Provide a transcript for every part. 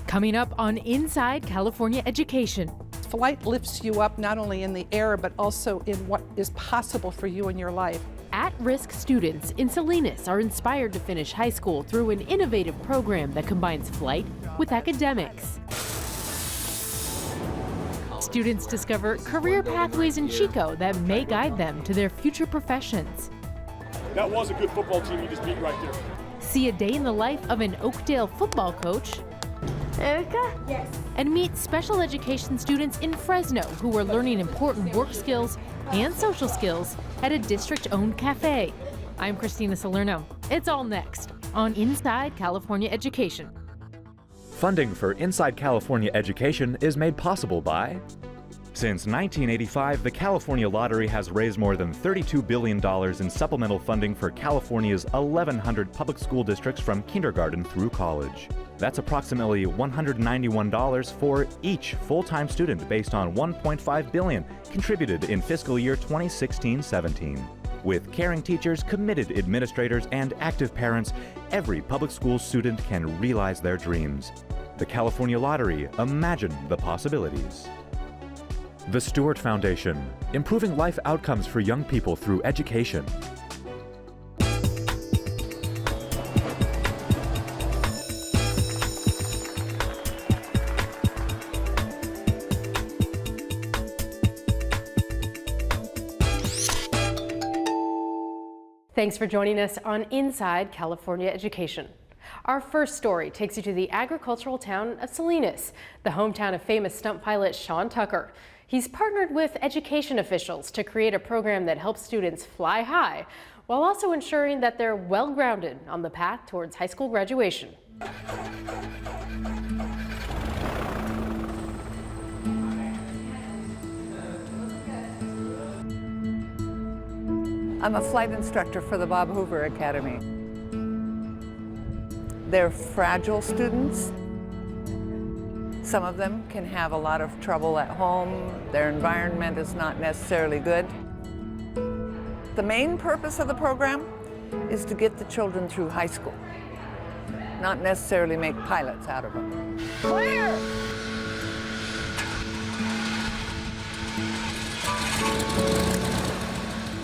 Coming up on Inside California Education. Flight lifts you up not only in the air, but also in what is possible for you in your life. At-risk students in Salinas are inspired to finish high school through an innovative program that combines flight with academics. Students discover career pathways in Chico that may guide them to their future professions. That was a good football team you just beat right there. See a day in the life of an Oakdale football coach. Erica? Yes. And meet special education students in Fresno who are learning important work skills and social skills at a district-owned cafe. I'm Christina Salerno. It's all next on Inside California Education. Funding for Inside California Education is made possible by... Since 1985, the California Lottery has raised more than $32 billion in supplemental funding for California's 1,100 public school districts from kindergarten through college. That's approximately $191 for each full-time student based on $1.5 billion contributed in fiscal year 2016-17. With caring teachers, committed administrators, and active parents, every public school student can realize their dreams. The California Lottery, imagine the possibilities. The Stewart Foundation, improving life outcomes for young people through education. Thanks for joining us on Inside California Education. Our first story takes you to the agricultural town of Salinas, the hometown of famous stunt pilot Sean Tucker. He's partnered with education officials to create a program that helps students fly high, while also ensuring that they're well-grounded on the path towards high school graduation. I'm a flight instructor for the Bob Hoover Academy. They're fragile students. Some of them can have a lot of trouble at home. Their environment is not necessarily good. The main purpose of the program is to get the children through high school, not necessarily make pilots out of them. Clear!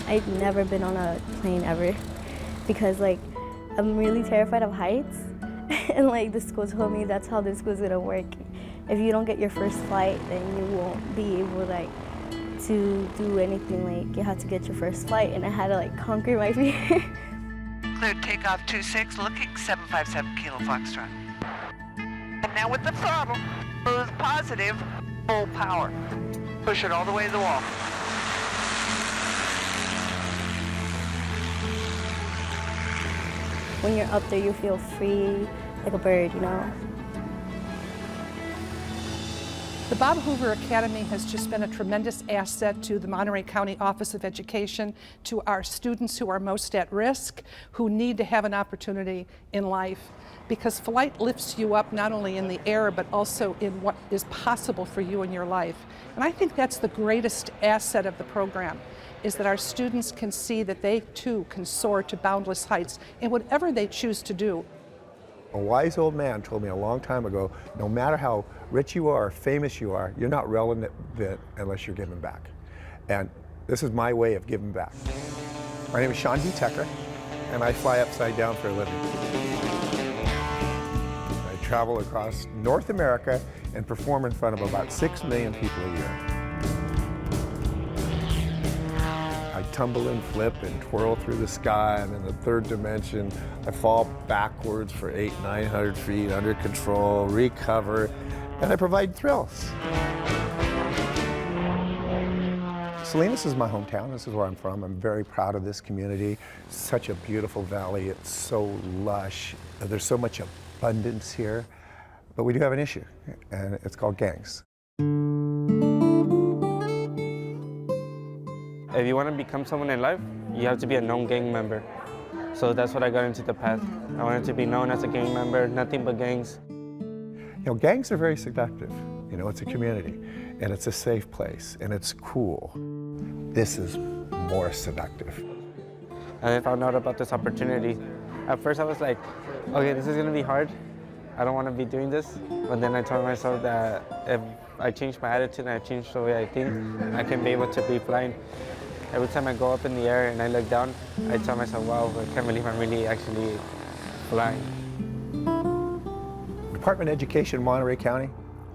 I've never been on a plane ever because I'm really terrified of heights and the school told me that's how this school's gonna work. If you don't get your first flight, then you won't be able to do anything. You have to get your first flight, and I had to conquer my fear. Cleared takeoff 26, looking 757 Kilo Foxtrot. And now with the throttle, smooth, positive, full power. Push it all the way to the wall. When you're up there, you feel free, like a bird, you know? The Bob Hoover Academy has just been a tremendous asset to the Monterey County Office of Education, to our students who are most at risk, who need to have an opportunity in life. Because flight lifts you up not only in the air, but also in what is possible for you in your life. And I think that's the greatest asset of the program, is that our students can see that they too can soar to boundless heights in whatever they choose to do. A wise old man told me a long time ago, no matter how rich you are, famous you are, you're not relevant unless you're giving back. And this is my way of giving back. My name is Sean D. Tucker, and I fly upside down for a living. I travel across North America and perform in front of about 6 million people a year. I tumble and flip and twirl through the sky, and in the third dimension, I fall backwards for 800-900 feet under control, recover, and I provide thrills. Salinas is my hometown. This is where I'm from. I'm very proud of this community. Such a beautiful valley. It's so lush. There's so much abundance here. But we do have an issue, and it's called gangs. If you want to become someone in life, you have to be a known gang member. So that's what I got into the path. I wanted to be known as a gang member, nothing but gangs. You know, gangs are very seductive. You know, it's a community, and it's a safe place, and it's cool. This is more seductive. And I found out about this opportunity. At first I was like, okay, this is gonna be hard, I don't want to be doing this. But then I told myself that if I change my attitude and I change the way I think, I can be able to be flying. Every time I go up in the air and I look down, I tell myself, wow, I can't believe I'm really actually flying. Department of Education in Monterey County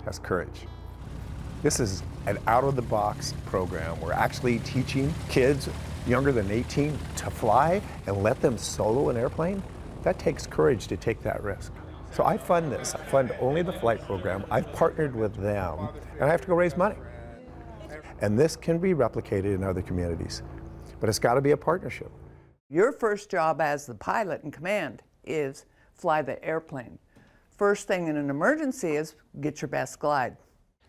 has courage. This is an out-of-the-box program. We're actually teaching kids younger than 18 to fly and let them solo an airplane. That takes courage to take that risk. So I fund this. I fund only the flight program. I've partnered with them, and I have to go raise money. And this can be replicated in other communities, but it's got to be a partnership. Your first job as the pilot in command is fly the airplane. First thing in an emergency is get your best glide.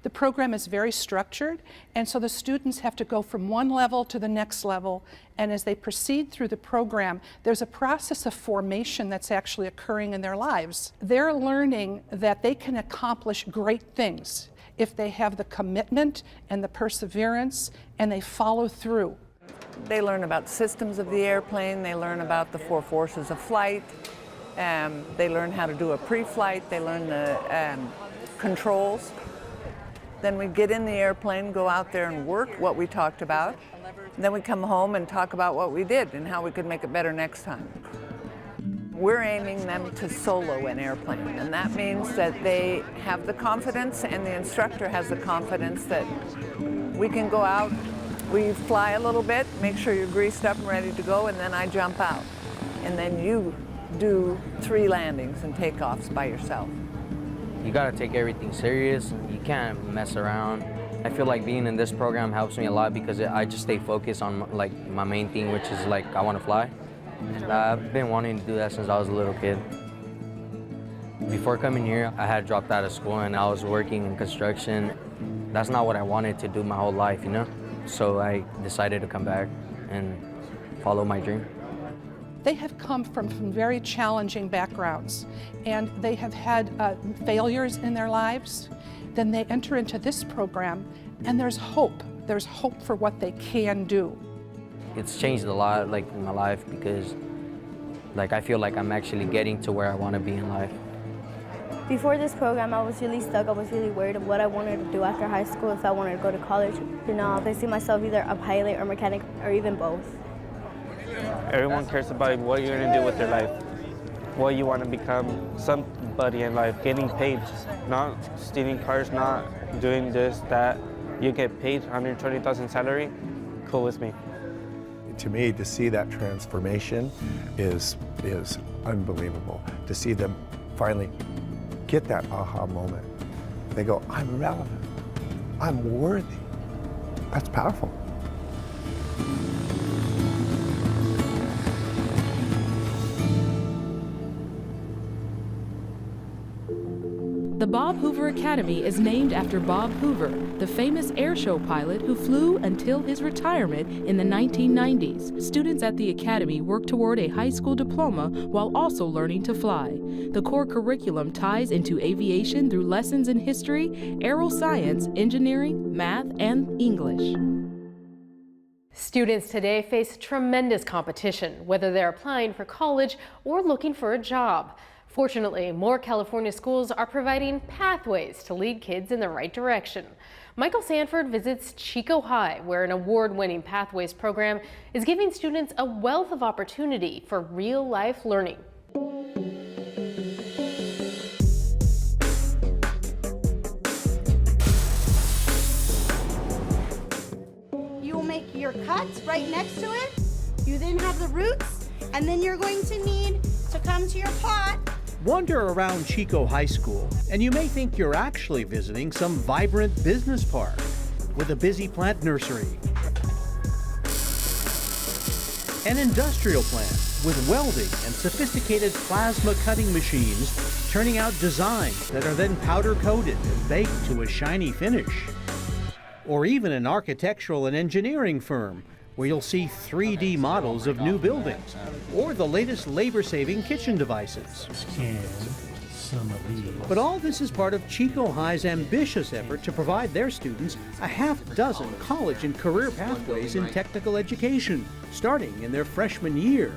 The program is very structured, and so the students have to go from one level to the next level, and as they proceed through the program, there's a process of formation that's actually occurring in their lives. They're learning that they can accomplish great things if they have the commitment and the perseverance, and they follow through. They learn about systems of the airplane, they learn about the 4 forces of flight, they learn how to do a pre-flight, they learn the controls. Then we get in the airplane, go out there and work what we talked about. And then we come home and talk about what we did and how we could make it better next time. We're aiming them to solo an airplane, and that means that they have the confidence and the instructor has the confidence that we can go out, we fly a little bit, make sure you're greased up and ready to go, and then I jump out. And then you do 3 landings and takeoffs by yourself. You gotta take everything serious. You can't mess around. I feel like being in this program helps me a lot because I just stay focused on like my main thing, which is like I want to fly. I've been wanting to do that since I was a little kid. Before coming here, I had dropped out of school and I was working in construction. That's not what I wanted to do my whole life, you know? So I decided to come back and follow my dream. They have come from very challenging backgrounds, and they have had failures in their lives. Then they enter into this program, and there's hope. There's hope for what they can do. It's changed a lot, like in my life, because like I feel like I'm actually getting to where I want to be in life. Before this program, I was really stuck. I was really worried of what I wanted to do after high school, if I wanted to go to college. You know, I see myself either a pilot or mechanic, or even both. Everyone cares about what you're going to do with your life, what you want to become, somebody in life, getting paid, not stealing cars, not doing this, that. You get paid $120,000 salary, cool with me. To me, to see that transformation is unbelievable. To see them finally get that aha moment. They go, I'm relevant, I'm worthy. That's powerful. The Bob Hoover Academy is named after Bob Hoover, the famous airshow pilot who flew until his retirement in the 1990s. Students at the academy work toward a high school diploma while also learning to fly. The core curriculum ties into aviation through lessons in history, aero science, engineering, math, and English. Students today face tremendous competition, whether they're applying for college or looking for a job. Fortunately, more California schools are providing pathways to lead kids in the right direction. Michael Sanford visits Chico High, where an award-winning Pathways program is giving students a wealth of opportunity for real-life learning. You will make your cuts right next to it. You then have the roots, and then you're going to need to come to your pot. Wander around Chico High School, and you may think you're actually visiting some vibrant business park with a busy plant nursery, an industrial plant with welding and sophisticated plasma cutting machines turning out designs that are then powder coated and baked to a shiny finish, or even an architectural and engineering firm where you'll see 3D models of new buildings, or the latest labor-saving kitchen devices. But all this is part of Chico High's ambitious effort to provide their students a half-dozen college and career pathways in technical education, starting in their freshman year.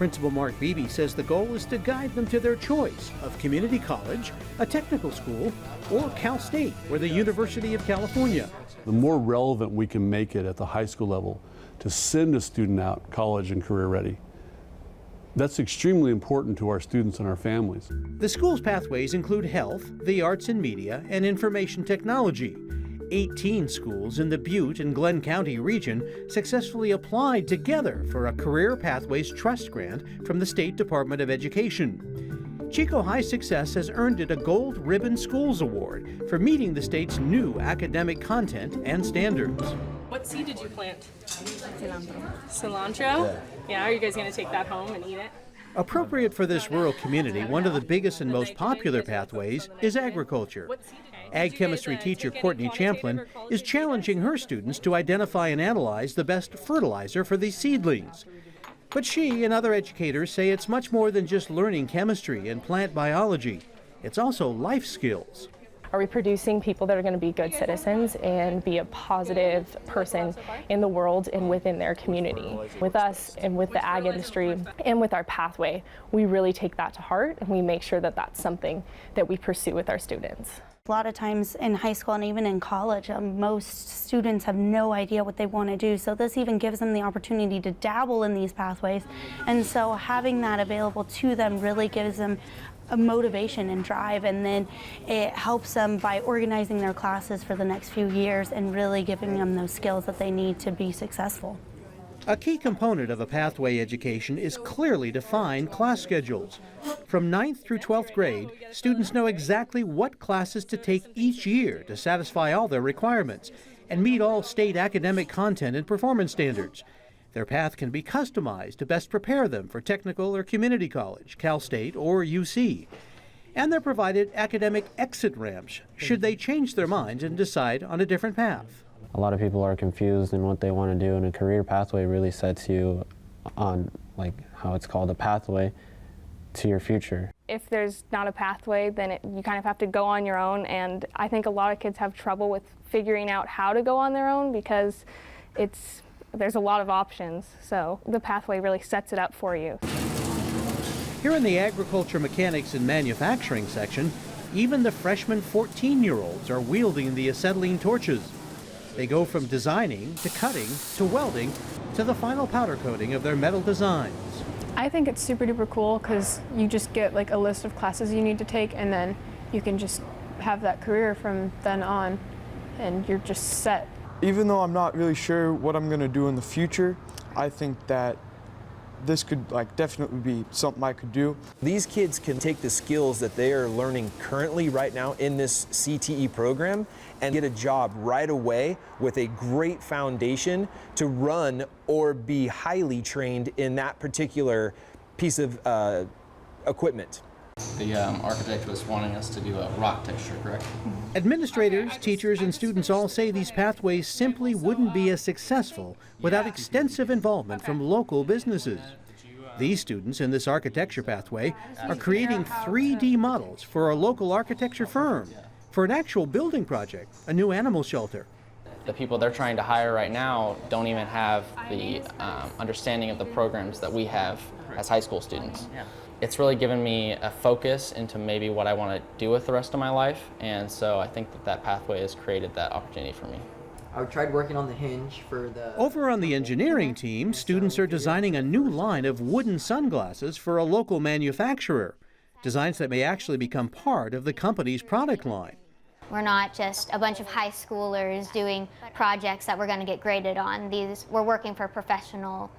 Principal Mark Beebe says the goal is to guide them to their choice of community college, a technical school, or Cal State or the University of California. The more relevant we can make it at the high school level to send a student out college and career ready, that's extremely important to our students and our families. The school's pathways include health, the arts and media, and information technology. 18 schools in the Butte and Glenn County region successfully applied together for a Career Pathways Trust Grant from the State Department of Education. Chico High's success has earned it a Gold Ribbon Schools Award for meeting the state's new academic content and standards. What seed did you plant? Cilantro. Cilantro? Yeah, are you guys going to take that home and eat it? Appropriate for this rural community, one of the biggest and most popular pathways is agriculture. Ag chemistry teacher Courtney Champlin is challenging her students to identify and analyze the best fertilizer for these seedlings. But she and other educators say it's much more than just learning chemistry and plant biology. It's also life skills. Are we producing people that are going to be good citizens and be a positive person in the world and within their community? With us and with the ag industry and with our pathway, we really take that to heart and we make sure that that's something that we pursue with our students. A lot of times in high school and even in college, most students have no idea what they want to do. So this even gives them the opportunity to dabble in these pathways. And so having that available to them really gives them a motivation and drive, and then it helps them by organizing their classes for the next few years and really giving them those skills that they need to be successful. A key component of a pathway education is clearly defined class schedules. From 9th through 12th grade, students know exactly what classes to take each year to satisfy all their requirements and meet all state academic content and performance standards. Their path can be customized to best prepare them for technical or community college, Cal State or UC. And they're provided academic exit ramps should they change their minds and decide on a different path. A lot of people are confused in what they want to do, and a career pathway really sets you on, like how it's called, a pathway to your future. If there's not a pathway, then you kind of have to go on your own, and I think a lot of kids have trouble with figuring out how to go on their own because there's a lot of options, so the pathway really sets it up for you. Here in the agriculture, mechanics, and manufacturing section, even the freshman 14-year-olds are wielding the acetylene torches. They go from designing to cutting to welding to the final powder coating of their metal designs. I think it's super duper cool because you just get like a list of classes you need to take, and then you can just have that career from then on, and you're just set. Even though I'm not really sure what I'm going to do in the future, I think that this could definitely be something I could do. These kids can take the skills that they are learning currently right now in this CTE program and get a job right away with a great foundation to run or be highly trained in that particular piece of equipment. The architect was wanting us to do a rock texture, correct? Administrators, teachers, and students all say these pathways simply wouldn't be as successful without extensive involvement from local businesses. These students in this architecture pathway are creating 3D models for a local architecture firm for an actual building project, a new animal shelter. The people they're trying to hire right now don't even have the understanding of the programs that we have as high school students. It's really given me a focus into maybe what I want to do with the rest of my life, and so I think that pathway has created that opportunity for me. I tried working on the hinge for the... Over on the engineering team, students are designing a new line of wooden sunglasses for a local manufacturer, designs that may actually become part of the company's product line. We're not just a bunch of high schoolers doing projects that we're going to get graded on. We're working for professional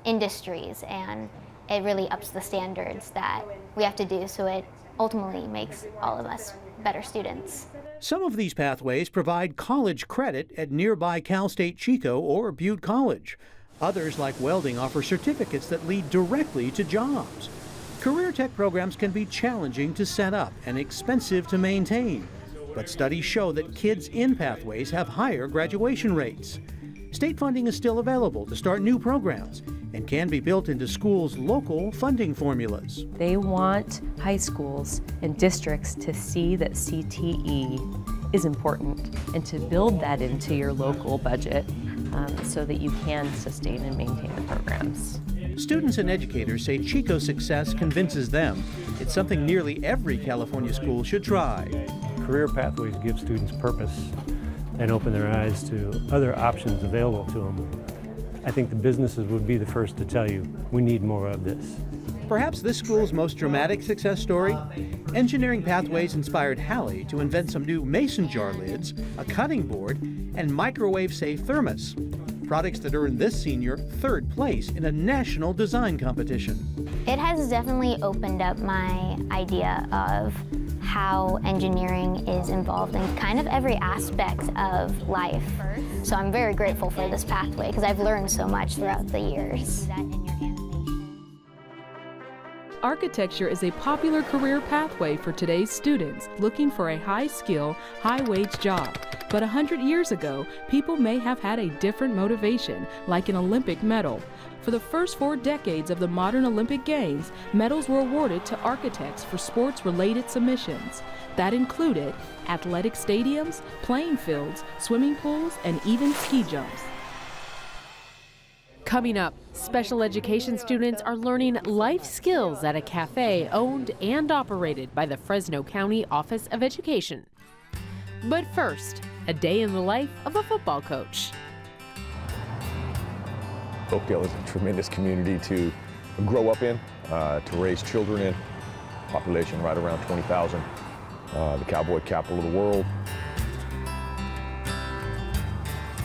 industries, and it really ups the standards that we have to do, so it ultimately makes all of us better students. Some of these pathways provide college credit at nearby Cal State Chico or Butte College. Others, like welding, offer certificates that lead directly to jobs. Career tech programs can be challenging to set up and expensive to maintain, but studies show that kids in pathways have higher graduation rates. State funding is still available to start new programs and can be built into schools' local funding formulas. They want high schools and districts to see that CTE is important and to build that into your local budget so that you can sustain and maintain the programs. Students and educators say Chico's success convinces them it's something nearly every California school should try. Career pathways give students purpose and open their eyes to other options available to them. I think the businesses would be the first to tell you, we need more of this. Perhaps this school's most dramatic success story? Engineering Pathways inspired Hallie to invent some new mason jar lids, a cutting board, and microwave-safe thermos. Products that earned this senior third place in a national design competition. It has definitely opened up my idea of how engineering is involved in kind of every aspect of life. So I'm very grateful for this pathway because I've learned so much throughout the years. Architecture is a popular career pathway for today's students looking for a high-skill, high-wage job. But 100 years ago, people may have had a different motivation, like an Olympic medal. For the first 4 decades of the modern Olympic Games, medals were awarded to architects for sports-related submissions. That included athletic stadiums, playing fields, swimming pools, and even ski jumps. Coming up, special education students are learning life skills at a cafe owned and operated by the Fresno County Office of Education. But first, a day in the life of a football coach. Oakdale is a tremendous community to grow up in, to raise children in. Population right around 20,000. The cowboy capital of the world.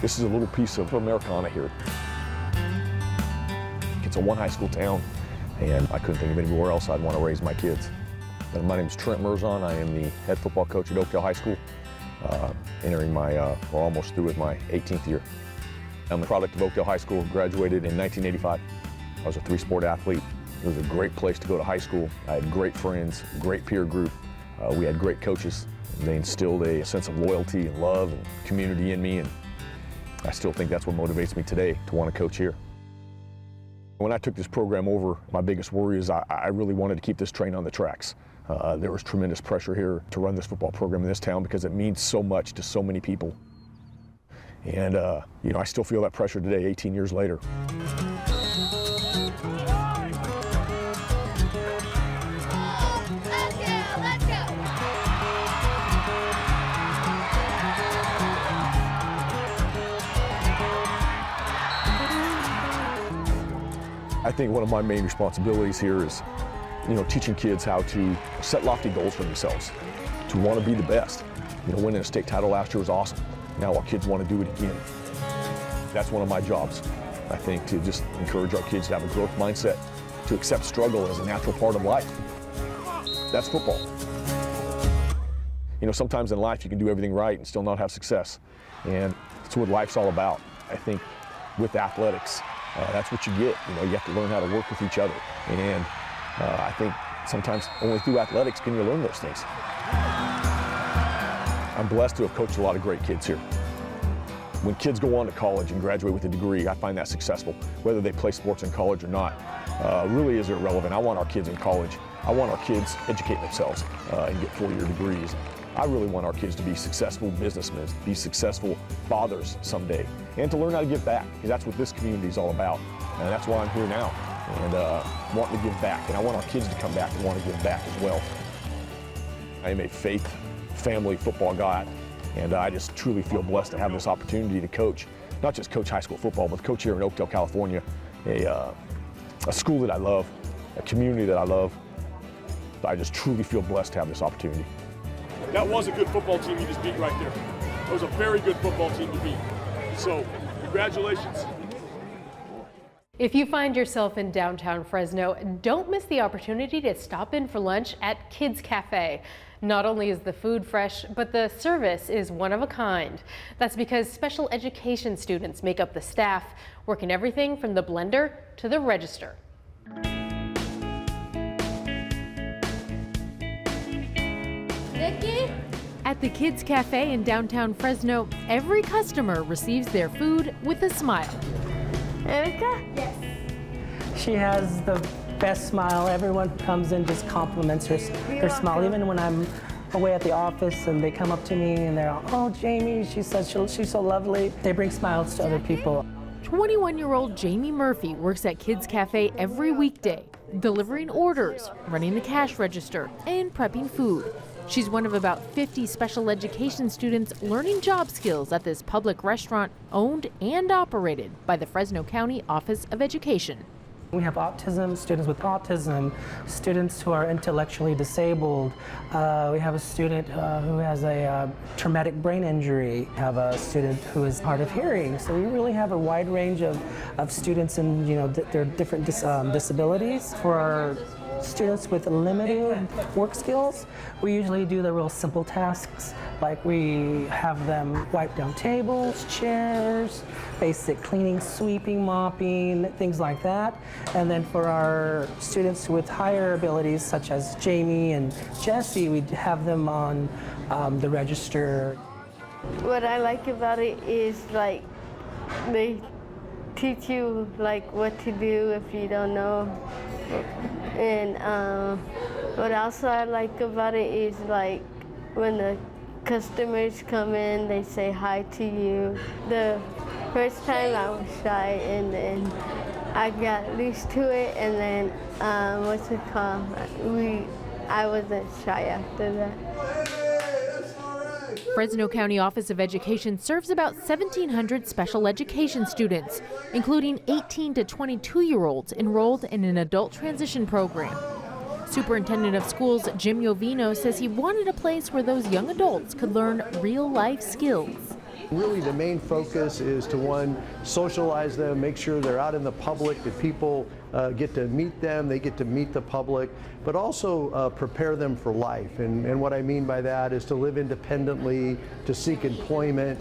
This is a little piece of Americana here. It's a one high school town, and I couldn't think of anywhere else I'd want to raise my kids. My name is Trent Merzon. I am the head football coach at Oakdale High School, entering my, or almost through with my 18th year. I'm a product of Oakdale High School, graduated in 1985. I was a 3-sport athlete. It was a great place to go to high school. I had great friends, great peer group. We had great coaches. They instilled a sense of loyalty and love and community in me, and I still think that's what motivates me today to want to coach here. When I took this program over, my biggest worry is I really wanted to keep this train on the tracks. There was tremendous pressure here to run this football program in this town because it means so much to so many people. And you know, I still feel that pressure today, 18 years later. I think one of my main responsibilities here is, you know, teaching kids how to set lofty goals for themselves, to want to be the best. You know, winning a state title last year was awesome. Now our kids want to do it again. That's one of my jobs, I think, to just encourage our kids to have a growth mindset, to accept struggle as a natural part of life. That's football. You know, sometimes in life you can do everything right and still not have success. And that's what life's all about. I think with athletics, that's what you get. You know, you have to learn how to work with each other. And I think sometimes only through athletics can you learn those things. I'm blessed to have coached a lot of great kids here. When kids go on to college and graduate with a degree, I find that successful. Whether they play sports in college or not, really is irrelevant. I want our kids in college. I want our kids educate themselves and get 4-year degrees. I really want our kids to be successful businessmen, be successful fathers someday, and to learn how to give back, because that's what this community is all about. And that's why I'm here now, and wanting to give back. And I want our kids to come back and want to give back as well. I am a faith, family football guy, and I just truly feel blessed to have this opportunity to coach, not just coach high school football, but coach here in Oakdale, California, a school that I love, a community that I love. I just truly feel blessed to have this opportunity. That was a good football team you just beat right there. That was a very good football team to beat. So, congratulations. If you find yourself in downtown Fresno, don't miss the opportunity to stop in for lunch at Kids Cafe. Not only is the food fresh, but the service is one of a kind. That's because special education students make up the staff, working everything from the blender to the register. Vicky? At the Kids Cafe in downtown Fresno, every customer receives their food with a smile. Erica? Yes. She has the best smile. Everyone comes in just compliments her smile. Even when I'm away at the office and they come up to me and they're all, oh, Jamie, she's so lovely. They bring smiles to other people. 21-year-old Jamie Murphy works at Kids Cafe every weekday, delivering orders, running the cash register, and prepping food. She's one of about 50 special education students learning job skills at this public restaurant owned and operated by the Fresno County Office of Education. We have autism, students with autism, students who are intellectually disabled. We have a student who has a traumatic brain injury. We have a student who is hard of hearing. So we really have a wide range of students and their different disabilities. For our students with limited work skills, we usually do the real simple tasks, like we have them wipe down tables, chairs, basic cleaning, sweeping, mopping, things like that. And then for our students with higher abilities, such as Jamie and Jesse, we have them on the register. What I like about it is like they teach you like what to do if you don't know. And what also I like about it is like when the customers come in, they say hi to you. The first time I was shy, and then I got used to it, and then I wasn't shy after that. Fresno County Office of Education serves about 1,700 special education students, including 18 to 22-year-olds enrolled in an adult transition program. Superintendent of Schools Jim Jovino says he wanted a place where those young adults could learn real-life skills. Really, the main focus is to, one, socialize them, make sure they're out in the public, that people get to meet them, they get to meet the public, but also prepare them for life. And what I mean by that is to live independently, to seek employment.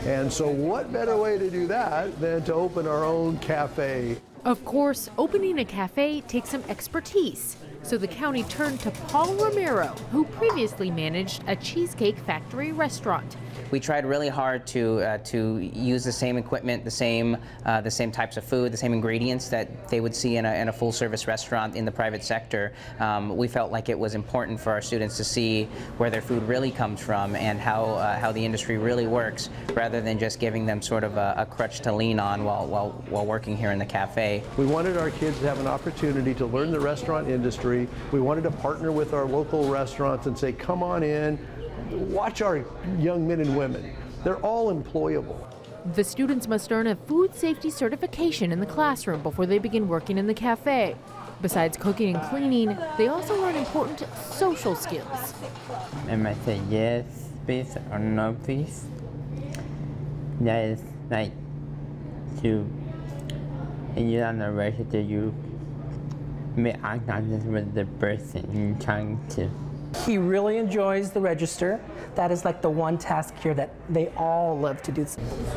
And so what better way to do that than to open our own cafe? Of course, opening a cafe takes some expertise. So the county turned to Paul Romero, who previously managed a Cheesecake Factory restaurant. We tried really hard to use the same equipment, the same types of food, the same ingredients that they would see in a full-service restaurant in the private sector. We felt like it was important for our students to see where their food really comes from and how the industry really works, rather than just giving them sort of a crutch to lean on while working here in the cafe. We wanted our kids to have an opportunity to learn the restaurant industry. We wanted to partner with our local restaurants and say, come on in, watch our young men and women. They're all employable. The students must earn a food safety certification in the classroom before they begin working in the cafe. Besides cooking and cleaning, they also learn important social skills. I might say yes, please, or no, please. That is like to, and you're on the register, you make eye contact with the person you're trying to. He really enjoys the register. That is like the one task here that they all love to do.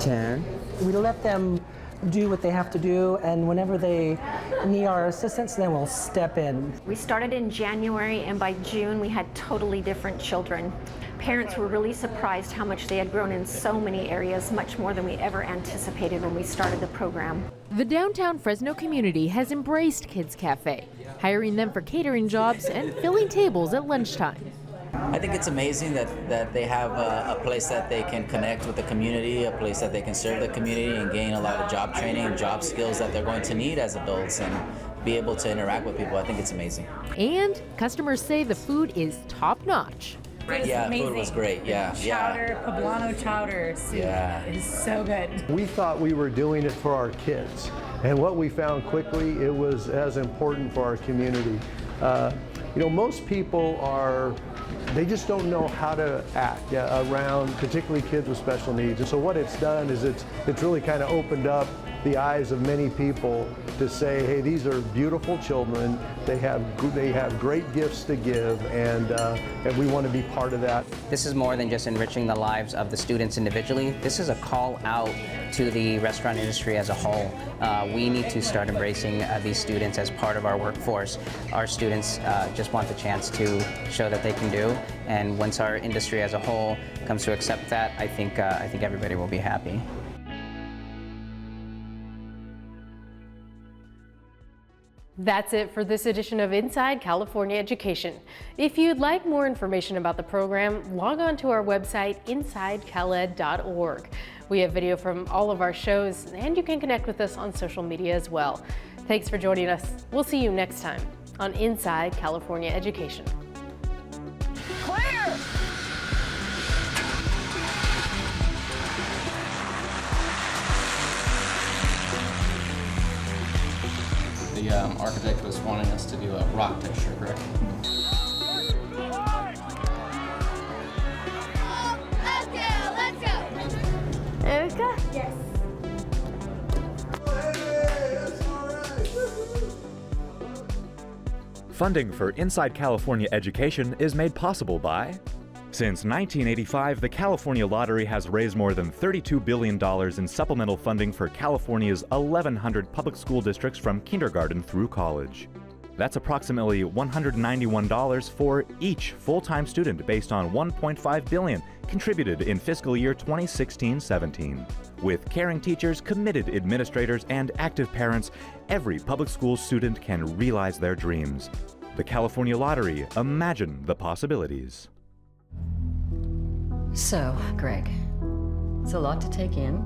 10. We let them do what they have to do, and whenever they need our assistance, then we'll step in. We started in January, and by June we had totally different children. Parents were really surprised how much they had grown in so many areas, much more than we ever anticipated when we started the program. The downtown Fresno community has embraced Kids Cafe, hiring them for catering jobs and filling tables at lunchtime. I think it's amazing that they have a place that they can connect with the community, a place that they can serve the community and gain a lot of job training and job skills that they're going to need as adults and be able to interact with people. I think it's amazing. And customers say the food is top-notch. Yeah, food was great. Yeah, chowder, poblano chowder soup is so good. We thought we were doing it for our kids, and what we found quickly, it was as important for our community. Most people they just don't know how to act around particularly kids with special needs. And so what it's done is it's really kind of opened up the eyes of many people to say, hey, these are beautiful children. They have great gifts to give, and we want to be part of that. This is more than just enriching the lives of the students individually. This is a call out to the restaurant industry as a whole. We need to start embracing these students as part of our workforce. Our students just want the chance to show that they can do, and once our industry as a whole comes to accept that, I think everybody will be happy. That's it for this edition of Inside California Education. If you'd like more information about the program, log on to our website, insidecaled.org. We have video from all of our shows, and you can connect with us on social media as well. Thanks for joining us. We'll see you next time on Inside California Education. Clear! The architect was wanting us to do a rock texture, correct? Let's go! Erica? Yes. Funding for Inside California Education is made possible by... Since 1985, the California Lottery has raised more than $32 billion in supplemental funding for California's 1,100 public school districts from kindergarten through college. That's approximately $191 for each full-time student based on $1.5 billion contributed in fiscal year 2016-17. With caring teachers, committed administrators, and active parents, every public school student can realize their dreams. The California Lottery, imagine the possibilities. So, Greg, it's a lot to take in.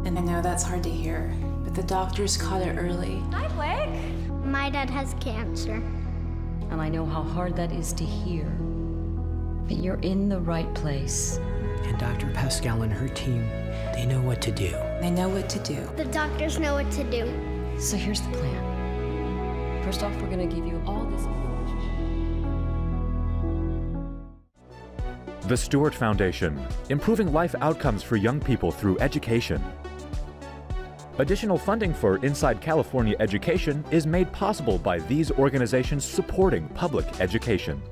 And I know that's hard to hear, but the doctors caught it early. Hi, Blake. My dad has cancer. And I know how hard that is to hear. But you're in the right place. And Dr. Pascal and her team, they know what to do. They know what to do. The doctors know what to do. So here's the plan. First off, we're going to give you all this information. The Stewart Foundation, improving life outcomes for young people through education. Additional funding for Inside California Education is made possible by these organizations supporting public education.